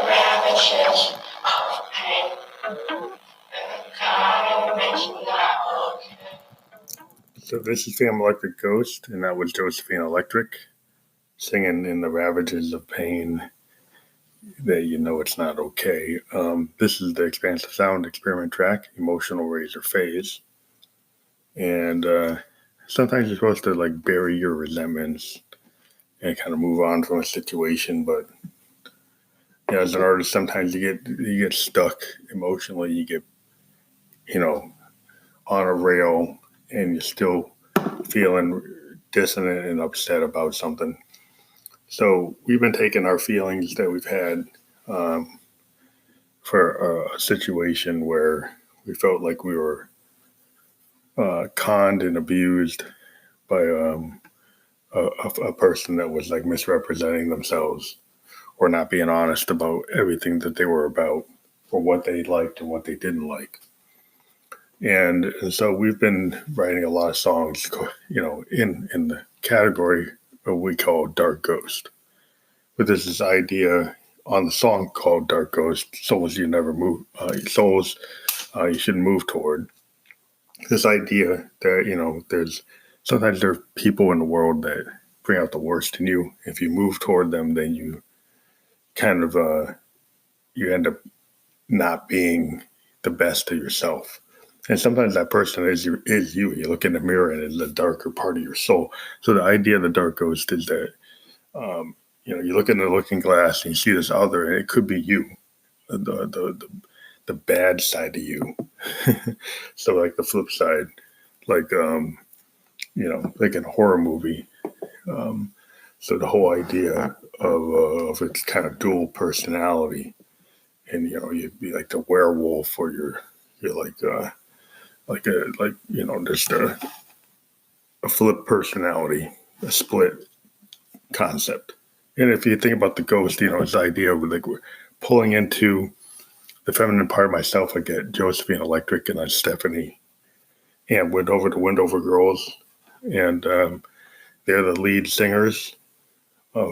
ravages of pain and kind of makes me not okay. So this is Phantom Electric Ghost, and that was Josephine Electric singing in the ravages of pain that you know it's not okay. This is the Expansive Sound Experiment track, Emotional Razor Phase. And sometimes you're supposed to like bury your resentments and kind of move on from a situation, but you know, as an artist, sometimes you get stuck emotionally. You get, you know, on a rail, and you're still feeling dissonant and upset about something. So we've been taking our feelings that we've had for a situation where we felt like we were conned and abused by a person that was like misrepresenting themselves or not being honest about everything that they were about or what they liked and what they didn't like. And so we've been writing a lot of songs, you know, in the category of what we call Dark Ghost. But there's this idea on the song called Dark Ghost, souls you never move, souls you shouldn't move toward. This idea that, you know, sometimes there are people in the world that bring out the worst in you. If you move toward them, then you kind of, you end up not being the best of yourself. And sometimes that person is you. You look in the mirror and it's the darker part of your soul. So the idea of the dark ghost is that, you know, you look in the looking glass and you see this other, and it could be you, the bad side of you. So like the flip side, like, you know, like in a horror movie. So the whole idea of its kind of dual personality, and you know, you'd be like the werewolf, or you're like you know, just a flip personality, a split concept. And if you think about the ghost, you know, it's the idea of like we're pulling into the feminine part of myself. I get Josephine Electric and Stephanie and Windover Girls, and they're the lead singers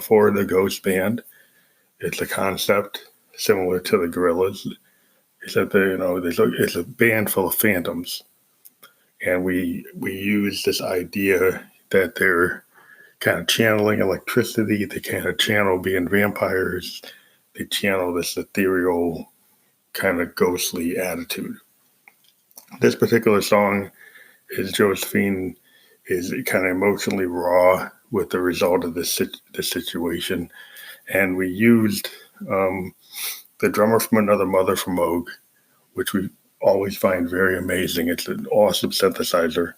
for the Ghost band. It's a concept similar to the Gorillaz, except that, you know, it's a band full of phantoms, and we use this idea that they're kind of channeling electricity. They kind of channel being vampires. They channel this ethereal kind of ghostly attitude. This particular song is Josephine is kind of emotionally raw with the result of this situation. And we used the drummer from Another Mother from Moog, which we always find very amazing. It's an awesome synthesizer.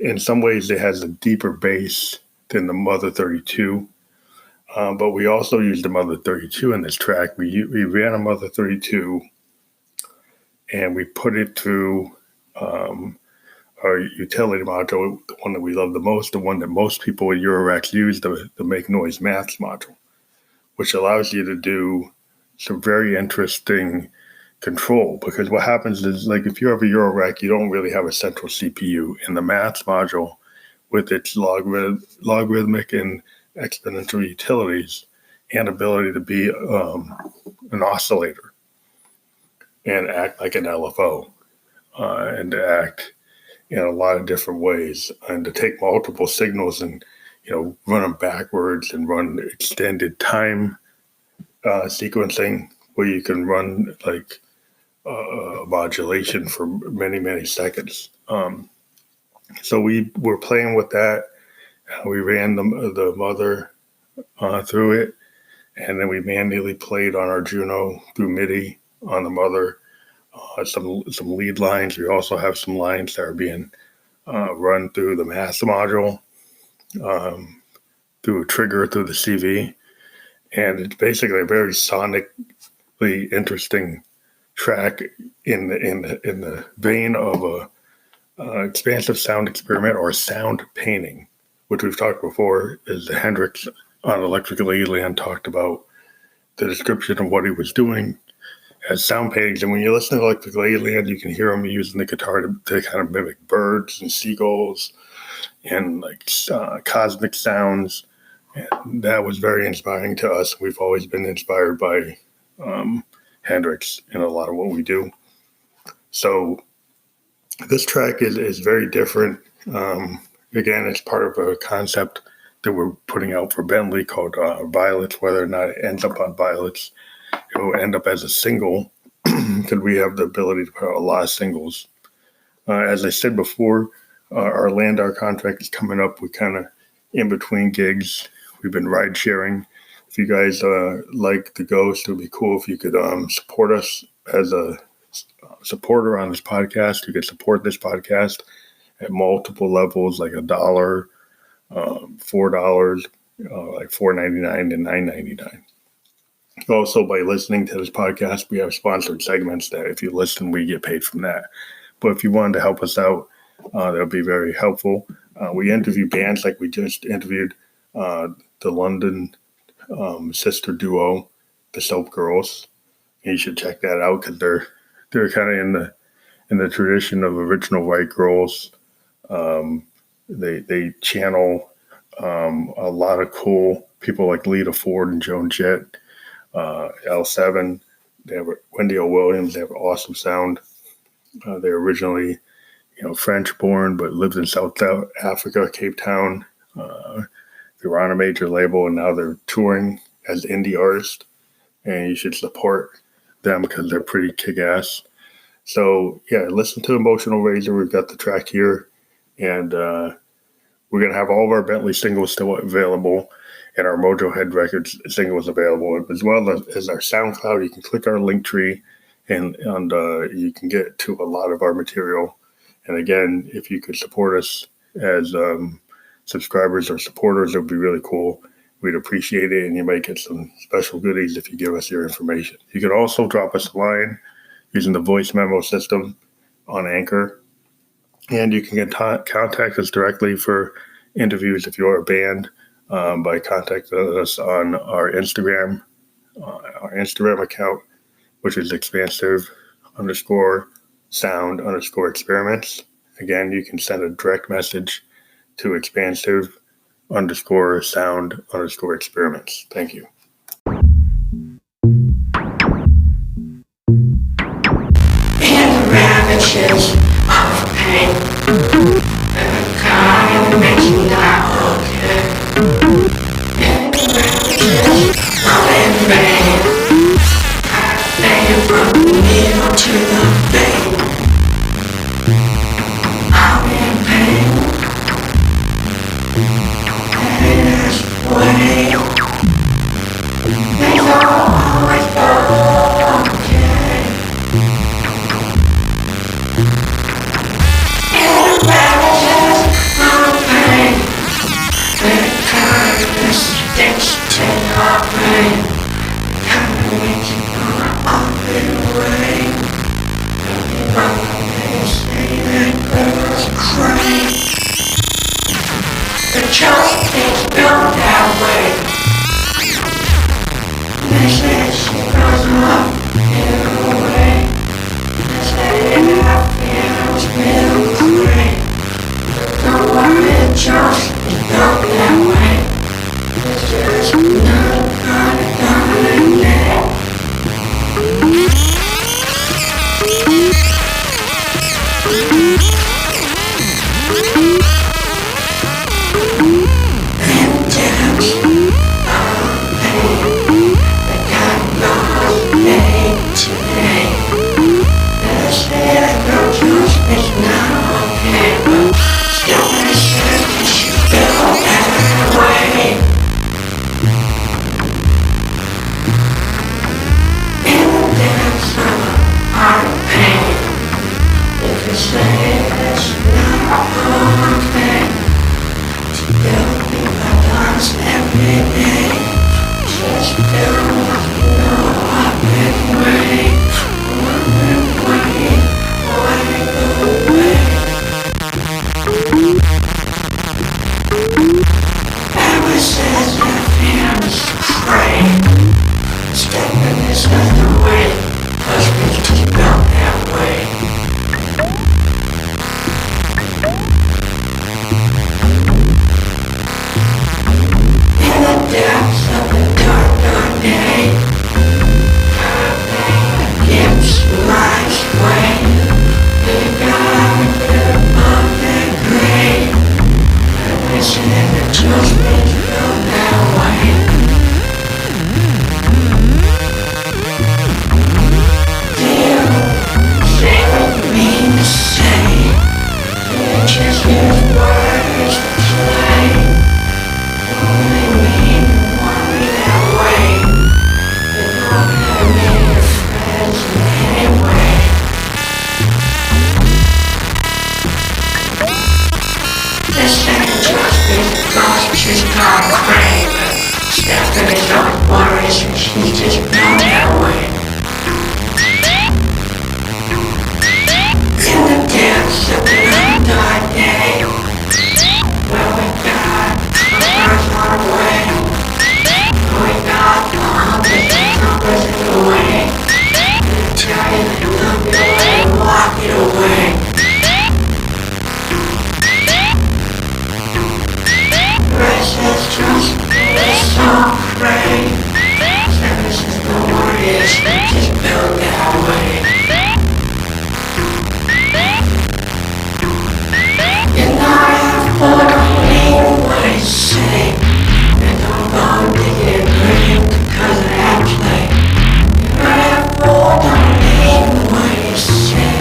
In some ways, it has a deeper bass than the Mother 32. But we also used the Mother 32 in this track. We ran a Mother 32 and we put it through our utility module, the one that we love the most, the one that most people in Eurorack use, the Make Noise Maths module, which allows you to do some very interesting control. Because what happens is, like, if you have a Eurorack, you don't really have a central CPU. In the Maths module, with its logarithmic and exponential utilities and ability to be an oscillator and act like an LFO, and to act in a lot of different ways, and to take multiple signals and, you know, run them backwards and run extended time sequencing where you can run like modulation for many, many seconds. So we were playing with that. We ran the Mother through it, and then we manually played on our Juno through MIDI on the Mother. Some lead lines. We also have some lines that are being run through the Maths module, through a trigger through the CV, and it's basically a very sonically interesting track in the vein of a expansive sound experiment or sound painting, which we've talked before. Is Hendrix on Electric Ladyland talked about the description of what he was doing as sound paintings. And when you listen to Electric Ladyland, you can hear him using the guitar to kind of mimic birds and seagulls and like cosmic sounds. And that was very inspiring to us. We've always been inspired by Hendrix in a lot of what we do. So this track is very different. Again, it's part of a concept that we're putting out for Bentley called Violets. Whether or not it ends up on Violets, it will end up as a single because we have the ability to put out a lot of singles. As I said before, our Landar contract is coming up. We're kind of in between gigs. We've been ride sharing. If you guys like the Ghost, it would be cool if you could support us as a supporter on this podcast. You could support this podcast at multiple levels, like $1, $4, like $4.99 and $9.99. Also, by listening to this podcast, we have sponsored segments that if you listen, we get paid from that. But if you wanted to help us out, that would be very helpful. We interview bands like we just interviewed the London sister duo, the Soap Girls. You should check that out because they're kind of in the tradition of original white girls. They channel a lot of cool people like Lita Ford and Joan Jett, L7. They have Wendy O. Williams. They have awesome sound. They're originally, French born, but lived in South Africa, Cape Town. They were on a major label, and now they're touring as indie artists. And you should support them because they're pretty kick-ass. So, yeah, listen to Emotional Razor. We've got the track here. And we're going to have all of our Bentley singles still available and our Mojo Head Records singles available, as well as our SoundCloud. You can click our LinkTree and you can get to a lot of our material. And again, if you could support us as subscribers or supporters, it would be really cool. We'd appreciate it, and you might get some special goodies if you give us your information. You can also drop us a line using the voice memo system on Anchor. And you can contact us directly for interviews if you're a band by contacting us on our Instagram account, which is expansive_sound_experiments. Again, you can send a direct message to expansive_sound_experiments. Thank you. Ravages of pain, and the kind that makes you not okay. And the ravages of pain, I thank you from the needle to the vein. I'm in pain, and this way, things always go okay. Sticks to your brain, kind of makes you wanna up and away. They say that girls cry. The joke is built that way. They say she goes up and away. They say that feels real great. Don't worry, the joke is built that way. It's just not gonna die. And dance on pain. The God knows day to day. They say that no juice is not okay, but still they say you should feel that way. just been built that way. Deal, say what you mean to say. You just use words to play. Only mean you want me that way. But don't have me your friends in any way. This ain't just because she's got a crave. Stephanie don't worry, she's just built that way. In the depths of the undying day, where we got cars on our way, we got the numbers in the way, and tell you that love your way and walk it away. This just is so great. Services no worries, just built that way. And I have put on what I say. And I'm gonna dig it green because of that play. And I have put on what you say.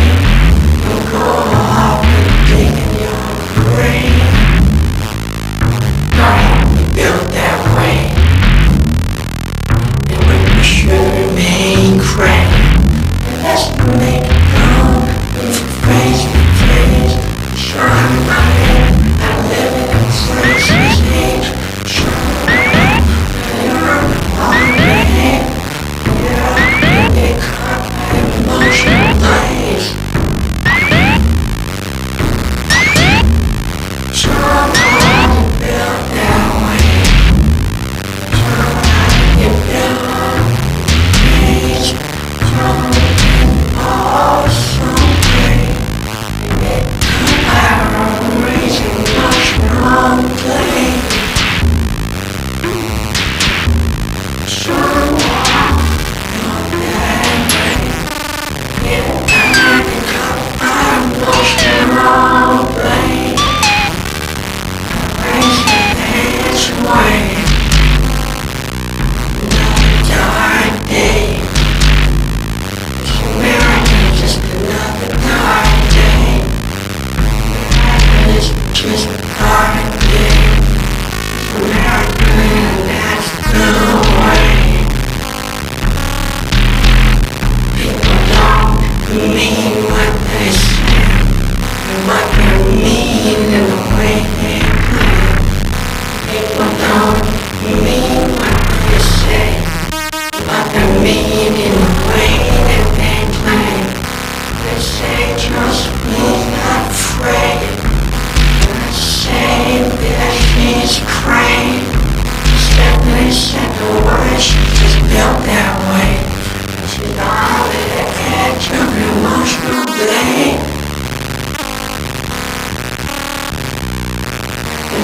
You'll go off and dig in your grave. Built that way, and we should remain crack. Let's make it go from face to face. Shine my head, I live in a place's age. Shine my head, you're on the head. Yeah, they cut my emotional blades. Shine my head, built that way.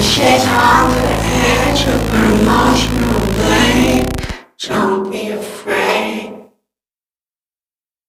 She's on the edge of her emotional blade. Don't be afraid.